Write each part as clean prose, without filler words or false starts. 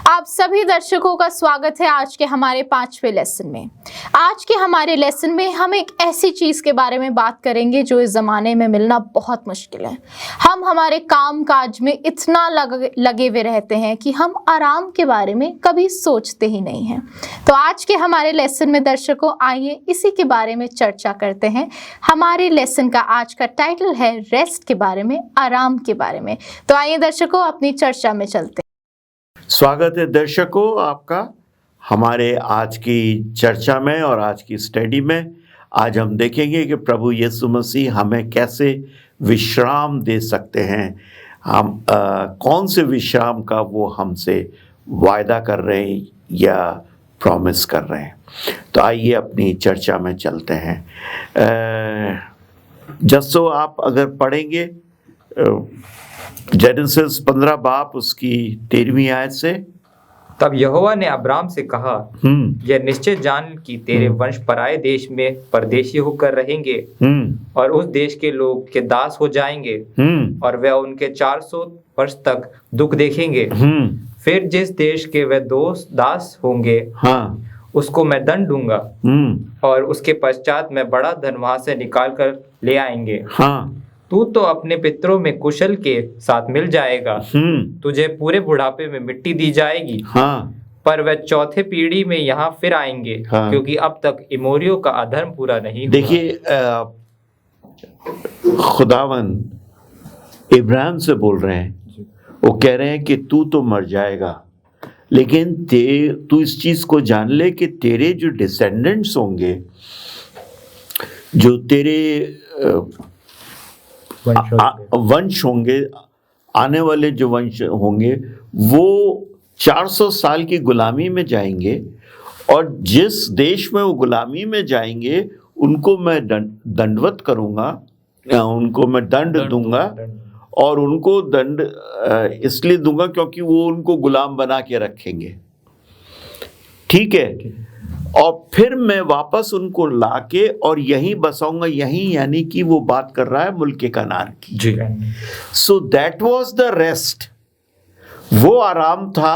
आप सभी दर्शकों का स्वागत है आज के हमारे 5वें लेसन में। आज के हमारे लेसन में हम एक ऐसी चीज के बारे में बात करेंगे जो इस जमाने में मिलना बहुत मुश्किल है। हम हमारे काम काज में इतना लगे हुए रहते हैं कि हम आराम के बारे में कभी सोचते ही नहीं हैं। तो आज के हमारे लेसन में दर्शकों आइए इसी के बारे में चर्चा करते हैं। हमारे लेसन का आज का टाइटल है रेस्ट के बारे में, आराम के बारे में। तो आइए दर्शकों अपनी चर्चा में चलते हैं। स्वागत है दर्शकों आपका हमारे आज की चर्चा में और आज की स्टडी में। आज हम देखेंगे कि प्रभु यीशु मसीह हमें कैसे विश्राम दे सकते हैं। हम कौन से विश्राम का वो हमसे वायदा कर रहे हैं या प्रॉमिस कर रहे हैं। तो आइए अपनी चर्चा में चलते हैं। जसो आप अगर पढ़ेंगे जेनेसिस 15 बाब उसकी 13वीं आयत से। तब यहोवा ने अब्राम से कहा, यह निश्चय जान कि तेरे वंश पराये देश में परदेशी होकर रहेंगे और उस देश के लोग के दास हो जाएंगे और वे उनके 400 वर्ष तक दुख देखेंगे। फिर जिस देश के वे दास होंगे उसको मैं दंड दूंगा और उसके पश्चात मैं बड़ा धन वहां से निकाल कर ले आएंगे। तू तो अपने पितरों में कुशल के साथ मिल जाएगा। तुझे पूरे बुढ़ापे में मिट्टी दी जाएगी। पर वे चौथे पीढ़ी में यहाँ फिर आएंगे क्योंकि अब तक इमोरियों का अधर्म पूरा नहीं हुआ। देखिए खुदावन इब्राहिम से बोल रहे हैं, वो कह रहे हैं कि तू तो मर जाएगा, लेकिन तू इस चीज को जान ले कि तेरे जो डिसेंडेंट्स होंगे, जो तेरे वंश होंगे, आने वाले जो वंश होंगे, वो 400 साल की गुलामी में जाएंगे और जिस देश में वो गुलामी में जाएंगे उनको मैं दंडवत करूंगा, उनको मैं दंड दूंगा। और उनको दंड इसलिए दूंगा क्योंकि वो उनको गुलाम बना के रखेंगे, ठीक है। और फिर मैं वापस उनको लाके और यहीं बसाऊंगा, यहीं, यानी कि वो बात कर रहा है मुल्क कनान की। So that was the rest. वो आराम था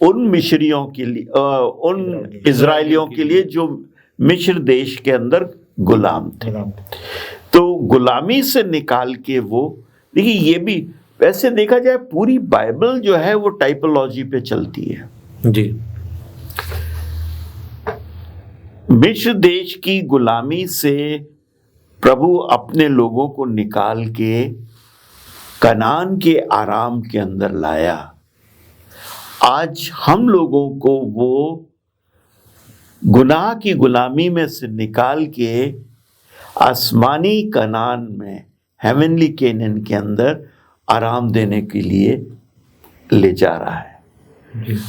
उन मिस्रियों के लिए, उन इजराइलियों के लिए जो मिस्र देश के अंदर गुलाम थे। तो गुलामी से निकाल के वो, देखिए ये भी वैसे देखा जाए पूरी बाइबल जो है वो टाइपोलॉजी पे चलती है जी। मिस्र देश की गुलामी से प्रभु अपने लोगों को निकाल के कनान के आराम के अंदर लाया। आज हम लोगों को वो गुनाह की गुलामी में से निकाल के आसमानी कनान में, हेवनली केनन के अंदर आराम देने के लिए ले जा रहा है।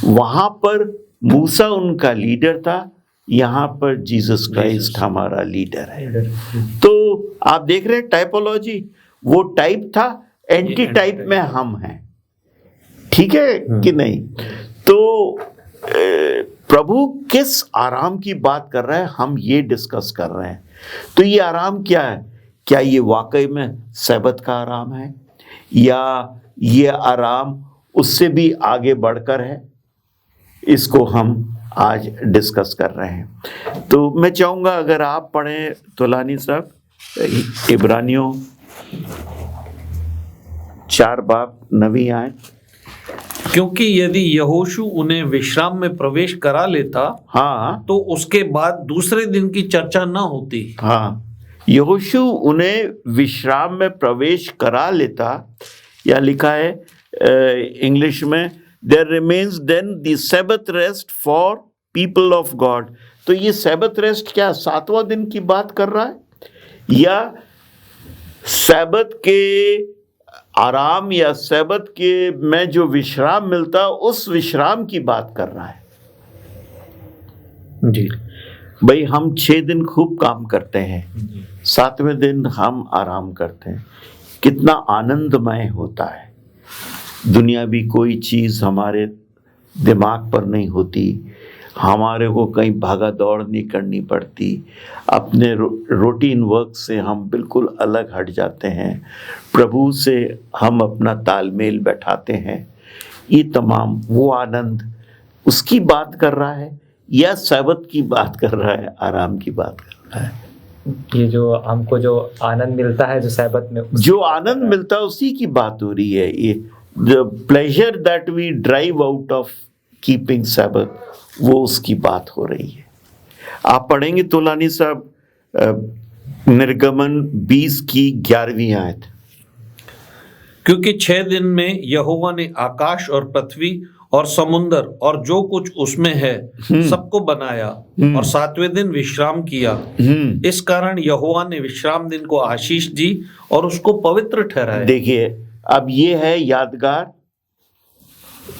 वहां पर मूसा उनका लीडर था, यहाँ पर जीसस क्राइस्ट हमारा लीडर है। तो आप देख रहे हैं टाइपोलॉजी, वो टाइप था, एंटी टाइप में हम हैं, ठीक है कि नहीं। तो प्रभु किस आराम की बात कर रहा है, हम ये डिस्कस कर रहे हैं। तो ये आराम क्या है? क्या ये वाकई में सब्त का आराम है या ये आराम उससे भी आगे बढ़कर है? इसको हम आज डिस्कस कर रहे हैं। तो मैं चाहूँगा अगर आप पढ़ें तोलानी साहब, इब्रानियों 4 बाब 9वीं आयत। क्योंकि यदि यहोशू उन्हें विश्राम में प्रवेश करा लेता तो उसके बाद दूसरे दिन की चर्चा न होती। यहोशू उन्हें विश्राम में प्रवेश करा लेता, या लिखा है इंग्लिश में, There remains then the Sabbath rest for people of God। तो ये सैबत रेस्ट क्या 7वां दिन की बात कर रहा है या सैबत के आराम या सैबत के में जो विश्राम मिलता उस विश्राम की बात कर रहा है जी। भाई हम 6 दिन खूब काम करते हैं, 7वें दिन हम आराम करते हैं, कितना आनंदमय होता है। दुनियावी कोई चीज़ हमारे दिमाग पर नहीं होती, हमारे को कहीं भागा दौड़ नहीं करनी पड़ती, अपने रूटीन वर्क से हम बिल्कुल अलग हट जाते हैं, प्रभु से हम अपना तालमेल बैठाते हैं। ये तमाम वो आनंद उसकी बात कर रहा है या सब्त की बात कर रहा है, आराम की बात कर रहा है? ये जो हमको जो आनंद मिलता है जो सैबत में, जो आनंद मिलता है उसी की बात हो रही है। ये the pleasure that we drive out of keeping सैबत, वो उसकी बात हो रही है। आप पढ़ेंगे तोलानी साहब निर्गमन 20 की 11वीं आयत। क्योंकि 6 दिन में यहोवा ने आकाश और पृथ्वी और समुंदर और जो कुछ उसमें है सबको बनाया और 7वें दिन विश्राम किया। इस कारण यहोवा ने विश्राम दिन को आशीष दी और उसको पवित्र ठहराया। देखिए, अब ये है यादगार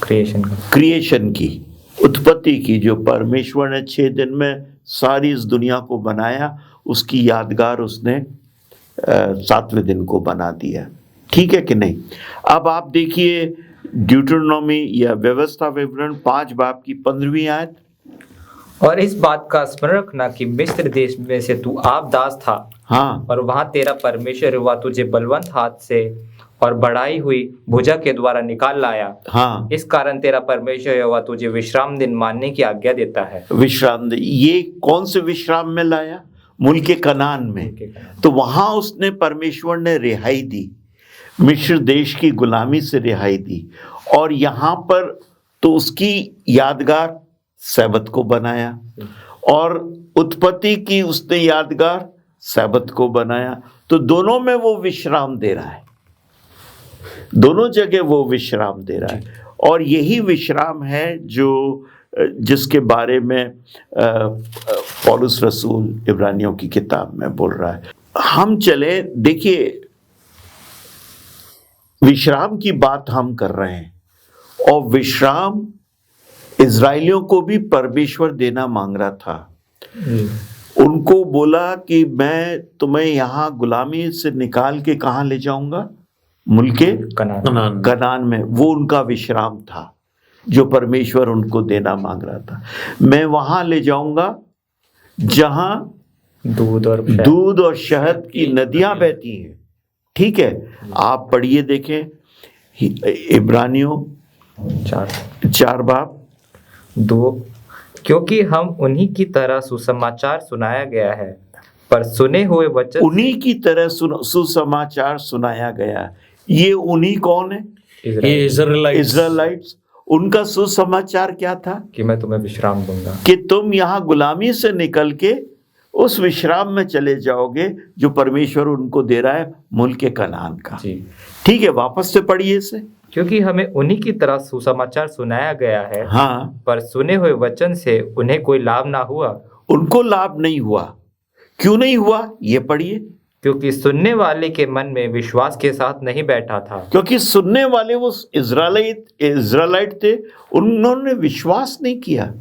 क्रिएशन की, उत्पत्ति की, जो परमेश्वर ने 6 दिन में सारी इस दुनिया को बनाया, उसकी यादगार उसने 7वें दिन को बना दिया। ठीक है कि नहीं? अब आप देखिए ड्यूटरनोमी या व्यवस्था विवरण 5 बाब की 15वीं आयत। और इस बात का स्मरण रखना कि मिस्र देश में से तू आप दास था, हाँ, और वहां तेरा परमेश्वर हुआ तुझे बलवंत हाथ से और बढ़ाई हुई भुजा के द्वारा निकाल लाया। हाँ, इस कारण तेरा परमेश्वर हुआ तुझे विश्राम दिन मानने की आज्ञा देता है। विश्राम दिन, ये कौन से विश्राम में लाया? मुल्क कनान में। तो वहां उसने, परमेश्वर ने रिहाई दी, मिस्र देश की गुलामी से रिहाई दी, और यहाँ पर तो उसकी यादगार सैबत को बनाया, और उत्पत्ति की उसने यादगार सैबत को बनाया। तो दोनों में वो विश्राम दे रहा है, दोनों जगह वो विश्राम दे रहा है। और यही विश्राम है जो जिसके बारे में पौलुस रसूल इब्रानियों की किताब में बोल रहा है। हम चले, देखिए विश्राम की बात हम कर रहे हैं, और विश्राम इजराइलियों को भी परमेश्वर देना मांग रहा था। उनको बोला कि मैं तुम्हें यहाँ गुलामी से निकाल के कहाँ ले जाऊंगा? मुल्के कनान में। वो उनका विश्राम था जो परमेश्वर उनको देना मांग रहा था। मैं वहां ले जाऊंगा जहां दूध और शहद की नदियां बहती हैं। ठीक है, आप पढ़िए, देखें इब्रानियों 4 बाब 2। क्योंकि हम उन्हीं की तरह सुसमाचार सुनाया गया है, पर सुने हुए वचन, उन्हीं की तरह सुसमाचार सुनाया गया। ये उन्हीं कौन है? ये इजराइलाइट्स। उनका सुसमाचार क्या था? कि मैं तुम्हें विश्राम दूंगा, कि तुम यहाँ गुलामी से निकल के उस विश्राम में चले जाओगे जो परमेश्वर उनको दे रहा है, मुल्क कनान का। ठीक है, वापस से पढ़िए इसे। क्योंकि हमें उन्हीं की तरह सुसमाचार सुनाया गया है, हाँ, पर सुने हुए वचन से उन्हें कोई लाभ ना हुआ। उनको लाभ नहीं हुआ। क्यों नहीं हुआ? ये पढ़िए। क्योंकि सुनने वाले के मन में विश्वास के साथ नहीं बैठा था। क्योंकि सुनने वाले वो इजराइलाइट थे, उन्होंने विश्वास नहीं किया।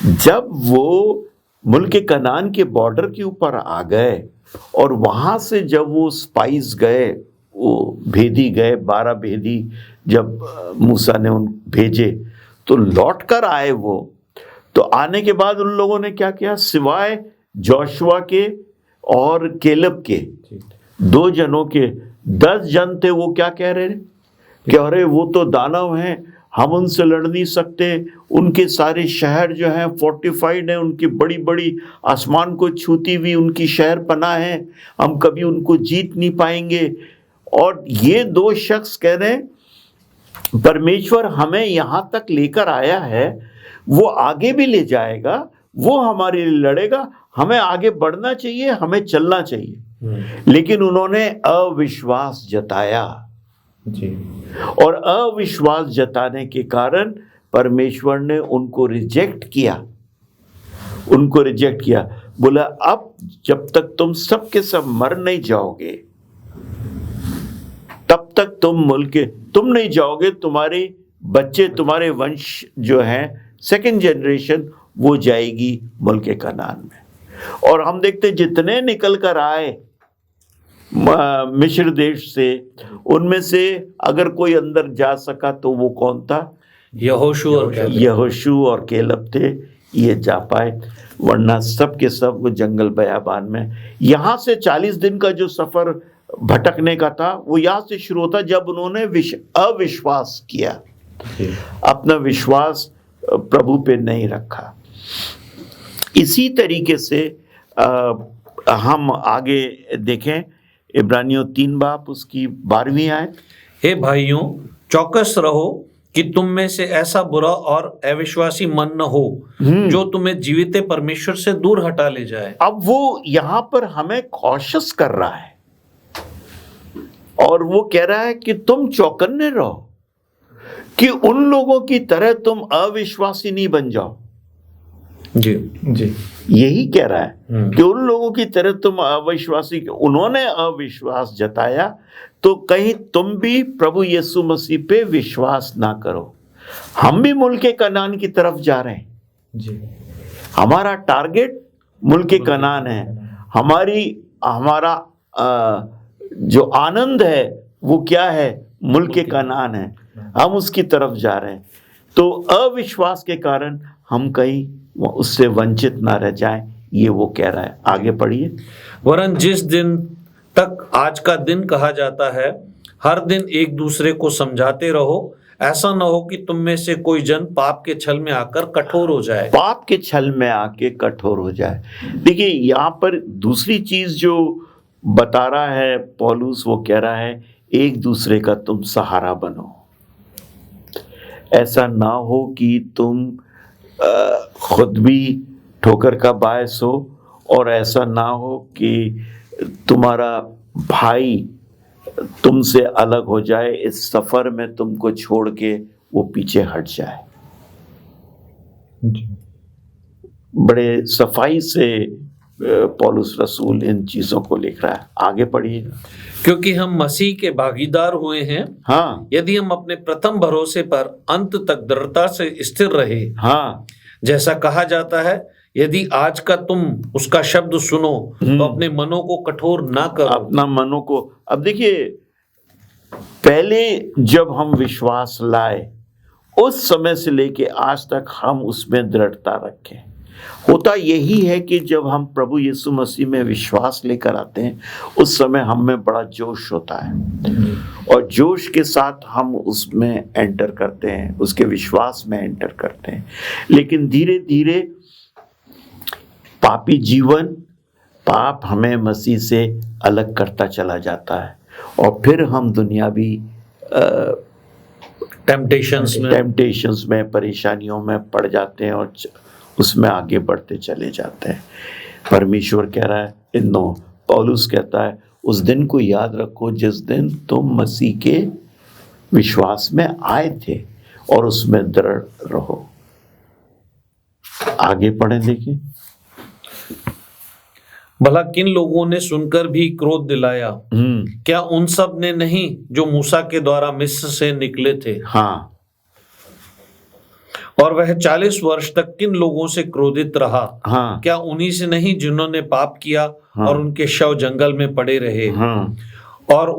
जब वो मुल्क कनान के बॉर्डर के ऊपर आ गए, और वहां से जब वो स्पाइस गए, वो भेदी गए, 12 भेदी जब मूसा ने उन भेजे, तो लौट कर आए वो। तो आने के बाद उन लोगों ने क्या किया? सिवाय जोशुआ के और केलब के, 2 जनों के, 10 जन थे। वो क्या कह रहे? कि अरे वो तो दानव हैं, हम उनसे लड़ नहीं सकते, उनके सारे शहर जो हैं फोर्टिफाइड हैं, उनकी बड़ी बड़ी आसमान को छूती हुई उनकी शहर पनाह है, हम कभी उनको जीत नहीं पाएंगे। और ये 2 शख्स कह रहे हैं परमेश्वर हमें यहाँ तक लेकर आया है, वो आगे भी ले जाएगा, वो हमारे लिए लड़ेगा, हमें आगे बढ़ना चाहिए, हमें चलना चाहिए। लेकिन उन्होंने अविश्वास जताया जी, और अविश्वास जताने के कारण परमेश्वर ने उनको रिजेक्ट किया। बोला अब जब तक तुम सब के सब मर नहीं जाओगे, तब तक तुम नहीं जाओगे, तुम्हारे बच्चे, तुम्हारे वंश जो हैं, 2nd जनरेशन, वो जाएगी मुल्क कनान में। और हम देखते जितने निकल कर आए मिस्र देश से, उनमें से अगर कोई अंदर जा सका तो वो कौन था? यहोशू और केलब थे, ये जा पाए, वरना सब के सब वो जंगल बयाबान में। यहाँ से 40 दिन का जो सफर भटकने का था, वो यहाँ से शुरू होता जब उन्होंने अविश्वास किया, अपना विश्वास प्रभु पे नहीं रखा। इसी तरीके से हम आगे देखें, इब्रानियों 3 बाब उसकी 12वीं आयत। हे भाइयों, चौकस रहो कि तुम में से ऐसा बुरा और अविश्वासी मन न हो जो तुम्हें जीवित परमेश्वर से दूर हटा ले जाए। अब वो यहां पर हमें कॉशियस कर रहा है और वो कह रहा है कि तुम चौकन्ने रहो कि उन लोगों की तरह तुम अविश्वासी नहीं बन जाओ। जी जी, यही कह रहा है कि उन लोगों की तरह तुम अविश्वासी, उन्होंने अविश्वास जताया तो कहीं तुम भी प्रभु यीशु मसीह पे विश्वास ना करो। हम भी मुल्क कनान की तरफ जा रहे हैं जी। हमारा टारगेट मुल्क कनान है। हमारा जो आनंद है वो क्या है? मुल्क कनान है। हम उसकी तरफ जा रहे हैं। तो अविश्वास के कारण हम कहीं उससे वंचित ना रह जाएं, ये वो कह रहा है। आगे पढ़िए। वरन जिस दिन तक आज का दिन कहा जाता है, हर दिन एक दूसरे को समझाते रहो, ऐसा न हो कि तुम में से कोई जन पाप के छल में आकर कठोर हो जाए। पाप के छल में आके कठोर हो जाए। देखिए यहाँ पर दूसरी चीज जो बता रहा है पौलुस, वो कह रहा है एक दूसरे का तुम सहारा बनो। ऐसा ना हो कि तुम खुद भी ठोकर का बायस हो, और ऐसा ना हो कि तुम्हारा भाई तुमसे अलग हो जाए, इस सफर में तुमको छोड़ के वो पीछे हट जाए। बड़े सफाई से पौलुस रसूल इन चीजों को लिख रहा है। आगे पढ़िएगा। क्योंकि हम मसीह के भागीदार हुए हैं, हाँ, यदि हम अपने प्रथम भरोसे पर अंत तक दृढ़ता से स्थिर रहे। हाँ, जैसा कहा जाता है, यदि आज का तुम उसका शब्द सुनो तो अपने मनों को कठोर ना करो। अपना मनों को, अब देखिए, पहले जब हम विश्वास लाए उस समय से लेके आज तक हम उसमें दृढ़ता रखें। होता यही है कि जब हम प्रभु यीशु मसीह में विश्वास लेकर आते हैं उस समय हम में बड़ा जोश होता है, और जोश के साथ हम उसमें एंटर करते हैं, उसके विश्वास में एंटर करते हैं। लेकिन धीरे धीरे पापी जीवन, पाप हमें मसीह से अलग करता चला जाता है, और फिर हम दुनियावी टेम्पटेशंस में, परेशानियों में पड़ जाते हैं और उसमें आगे बढ़ते चले जाते हैं। परमेश्वर कह रहा है, पौलुस कहता है, उस दिन को याद रखो जिस दिन तुम मसीह के विश्वास में आए थे, और उसमें दृढ़ रहो। आगे पढ़ें, देखिए। भला किन लोगों ने सुनकर भी क्रोध दिलाया? क्या उन सब ने नहीं जो मूसा के द्वारा मिस्र से निकले थे? हाँ। और वह 40 वर्ष तक किन लोगों से क्रोधित रहा? हाँ। क्या उन्हीं से नहीं जिन्होंने पाप किया? हाँ। और उनके शव जंगल में पड़े रहे? हाँ। और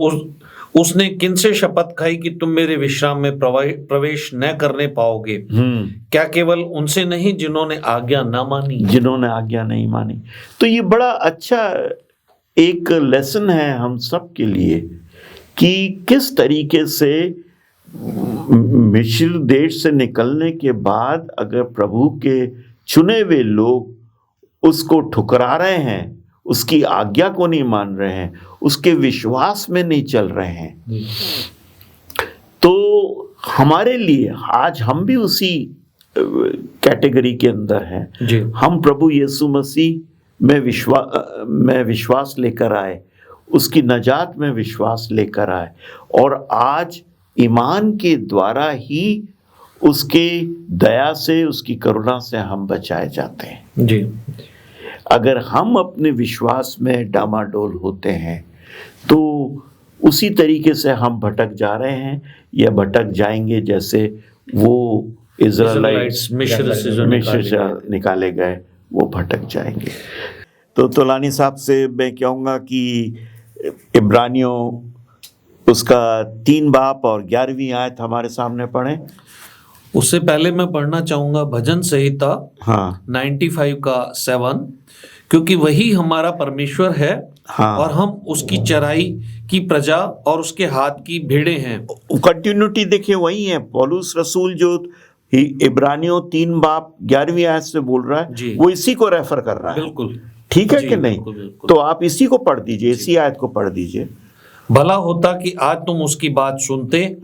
उसने किनसे शपथ खाई कि तुम मेरे विश्राम में प्रवेश न करने पाओगे? क्या केवल उनसे नहीं जिन्होंने आज्ञा न मानी? जिन्होंने आज्ञा नहीं मानी। तो ये बड़ा अच्छा एक लेसन है हम सब के लिए कि किस तरीके से मिस्र देश से निकलने के बाद अगर प्रभु के चुने हुए लोग उसको ठुकरा रहे हैं, उसकी आज्ञा को नहीं मान रहे हैं, उसके विश्वास में नहीं चल रहे हैं, तो हमारे लिए आज हम भी उसी कैटेगरी के अंदर हैं। जी। हम प्रभु यीशु मसीह में विश्वास लेकर आए, उसकी नजात में विश्वास लेकर आए, और आज ईमान के द्वारा ही उसके दया से, उसकी करुणा से हम बचाए जाते हैं। जी। अगर हम अपने विश्वास में डामाडोल होते हैं तो उसी तरीके से हम भटक जा रहे हैं, या भटक जाएंगे जैसे वो इज़राइलिट्स मिस्र से निकाले गए, वो भटक जाएंगे। तो तोलानी साहब से मैं कहूँगा कि इब्रानियों उसका 3 बाब और 11वीं आयत हमारे सामने पढ़ें। उससे पहले मैं पढ़ना चाहूंगा भजन संहिता 95 का 7, क्योंकि वही हमारा परमेश्वर है। और हम उसकी चराई की प्रजा और उसके हाथ की भेड़ें हैं। कंटिन्यूटी देखिए वही है। पौलुस रसूल जो इब्रानियों 3 बाब 11वीं आयत से बोल रहा जी। है, वो इसी को रेफर कर रहा है। बिल्कुल ठीक है जी, कि नहीं? बिल्कुल, बिल्कुल। तो आप इसी को पढ़ दीजिए, इसी आयत को पढ़ दीजिए। भला होता कि आज तुम उसकी बात सुनते,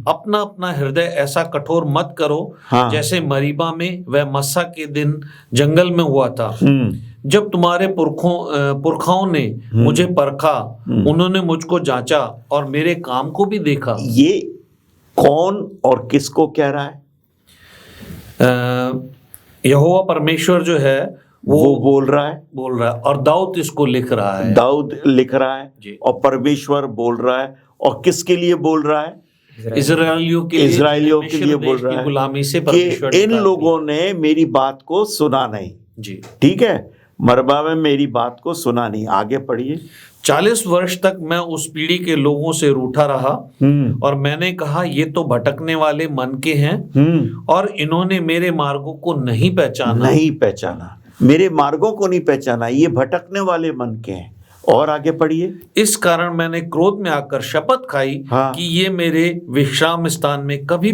अपना अपना हृदय ऐसा कठोर मत करो हाँ। जैसे मरीबा में वह मस्सा के दिन जंगल में हुआ था, जब तुम्हारे पुरखाओं ने मुझे परखा, उन्होंने मुझको जांचा और मेरे काम को भी देखा। ये कौन और किसको कह रहा है? यहोवा परमेश्वर जो है वो बोल रहा है, और दाऊद इसको लिख रहा है। दाऊद लिख रहा है जी। और परमेश्वर बोल रहा है। और किसके लिए बोल रहा है? इजराइलियों के लिए बोल रहा है गुलामी से परमेश्वर कि इन लोगों ने मेरी बात को सुना नहीं। जी, ठीक है, मरबा में मेरी बात को सुना नहीं। आगे पढ़िए। 40 वर्ष तक मैं उस पीढ़ी के लोगों से रूठा रहा और मैंने कहा ये तो भटकने वाले मन के हैं और इन्होंने मेरे मार्गों को नहीं पहचाना। मेरे मार्गों को नहीं पहचाना, ये भटकने वाले मन के हैं। और आगे पढ़िए। इस कारण मैंने क्रोध में आकर शपथ खाई कि ये मेरे विश्राम स्थान में कभी कभी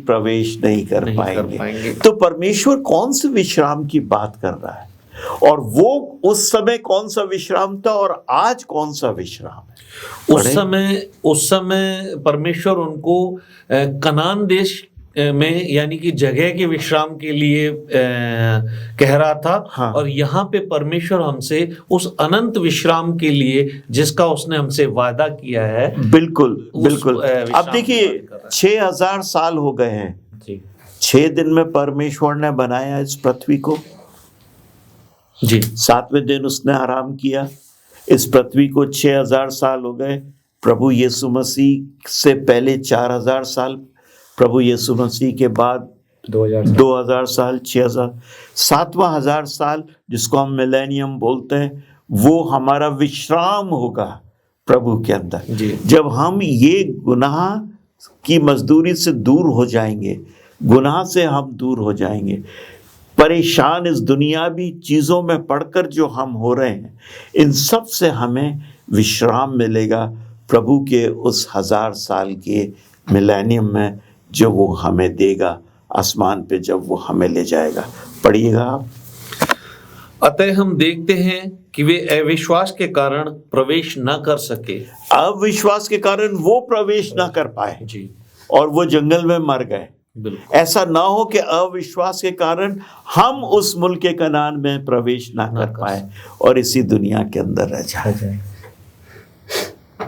प्रवेश नहीं कर पाएंगे। तो परमेश्वर कौन से विश्राम की बात कर रहा है? और वो उस समय कौन सा विश्राम था और आज कौन सा विश्राम है? उस समय परमेश्वर उनको कनान देश में यानी कि जगह के विश्राम के लिए कह रहा था। हाँ। और यहाँ पे परमेश्वर हमसे उस अनंत विश्राम के लिए जिसका उसने हमसे वादा किया है। बिल्कुल। अब देखिए 6000 साल हो गए हैं। 6 दिन में परमेश्वर ने बनाया इस पृथ्वी को जी। 7वें दिन उसने आराम किया। इस पृथ्वी को 6000 साल हो गए। प्रभु यीशु मसीह से पहले 4000 साल, प्रभु यीशु मसीह के बाद 2000 साल, 6000, 7वां 1000 साल जिसको हम मिलेनियम बोलते हैं, वो हमारा विश्राम होगा प्रभु के अंदर। जब हम ये गुनाह की मजदूरी से दूर हो जाएंगे, गुनाह से हम दूर हो जाएंगे, परेशान इस दुनियावी चीज़ों में पड़कर जो हम हो रहे हैं, इन सब से हमें विश्राम मिलेगा प्रभु के उस 1000 साल के मिलेनियम में, जो वो हमें देगा आसमान पे, जब वो हमें ले जाएगा। पढ़िएगा आप। अतः हम देखते हैं कि वे अविश्वास के कारण प्रवेश न कर सके। अविश्वास के कारण वो प्रवेश न कर पाए जी, और वो जंगल में मर गए। ऐसा ना हो कि अविश्वास के कारण हम उस मुल्क के कनान में प्रवेश ना कर पाए और इसी दुनिया के अंदर रह जाए।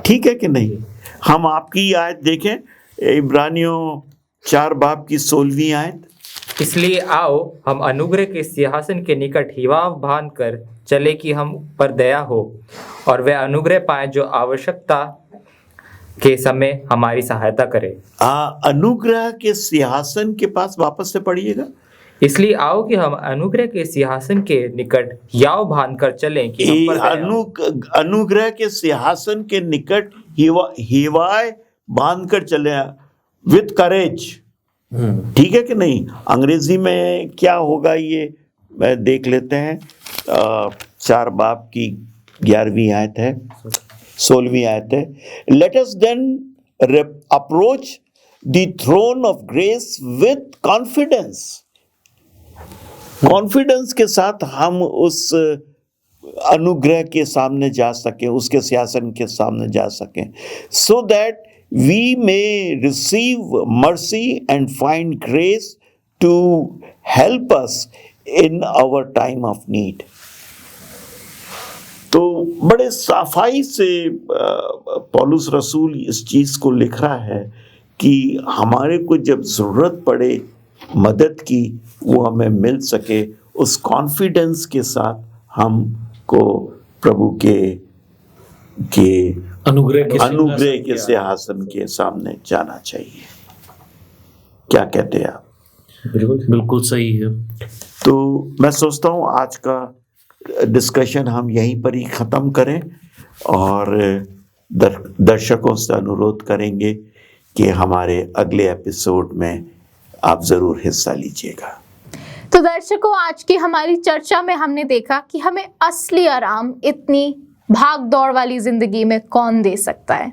ठीक है कि नहीं? हम आपकी आयत देखें, इब्रानियों 4 बाब की 16वीं आयत। इसलिए आओ हम अनुग्रह के सिंहासन के निकट हिवाव बांध कर चले कि हम पर दया हो और वह अनुग्रह पाए जो आवश्यकता के समय हमारी सहायता करे। अनुग्रह के सिंहासन के पास वापस से पढ़िएगा। इसलिए आओ कि हम अनुग्रह के सिंहासन के निकट हियाव बांध कर चलें कि हम पर दया। अनुग्रह के सिंहासन के निकट हिवाय बांध कर चले, विथ करेज। ठीक है कि नहीं? अंग्रेजी में क्या होगा ये देख लेते हैं। 4 बाब की 11वीं आयत है, 16वीं आयत है। Let us then approach the throne of grace with confidence. Confidence के साथ हम उस अनुग्रह के सामने जा सकें, उसके सिंहासन के सामने जा सकें, so that we may receive mercy and find grace to help us in our time of need। तो बड़े सफाई से पौलुस रसूल इस चीज़ को लिख रहा है कि हमारे को जब ज़रूरत पड़े मदद की, वो हमें मिल सके। उस कॉन्फिडेंस के साथ हमको प्रभु के अनुग्रह के सिंहासन के सामने जाना चाहिए। क्या कहते हैं आप? बिल्कुल सही है। तो मैं सोचता हूँ आज का डिस्कशन हम यहीं पर ही ख़त्म करें और दर्शकों से अनुरोध करेंगे कि हमारे अगले एपिसोड में आप ज़रूर हिस्सा लीजिएगा। तो दर्शकों, आज की हमारी चर्चा में हमने देखा कि हमें असली आराम इतनी भाग दौड़ वाली जिंदगी में कौन दे सकता है।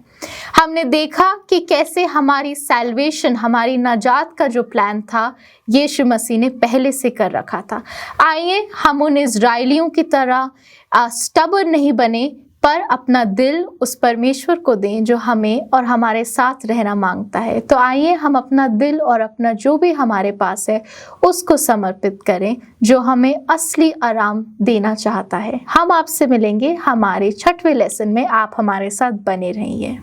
हमने देखा कि कैसे हमारी सैल्वेशन, हमारी नाजात का जो प्लान था यीशु मसीह ने पहले से कर रखा था। आइए हम उन इज़राइलियों की तरह स्टबर्न नहीं बने, पर अपना दिल उस परमेश्वर को दें जो हमें और हमारे साथ रहना मांगता है। तो आइए हम अपना दिल और अपना जो भी हमारे पास है उसको समर्पित करें, जो हमें असली आराम देना चाहता है। हम आपसे मिलेंगे हमारे 6वें लेसन में। आप हमारे साथ बने रहिए।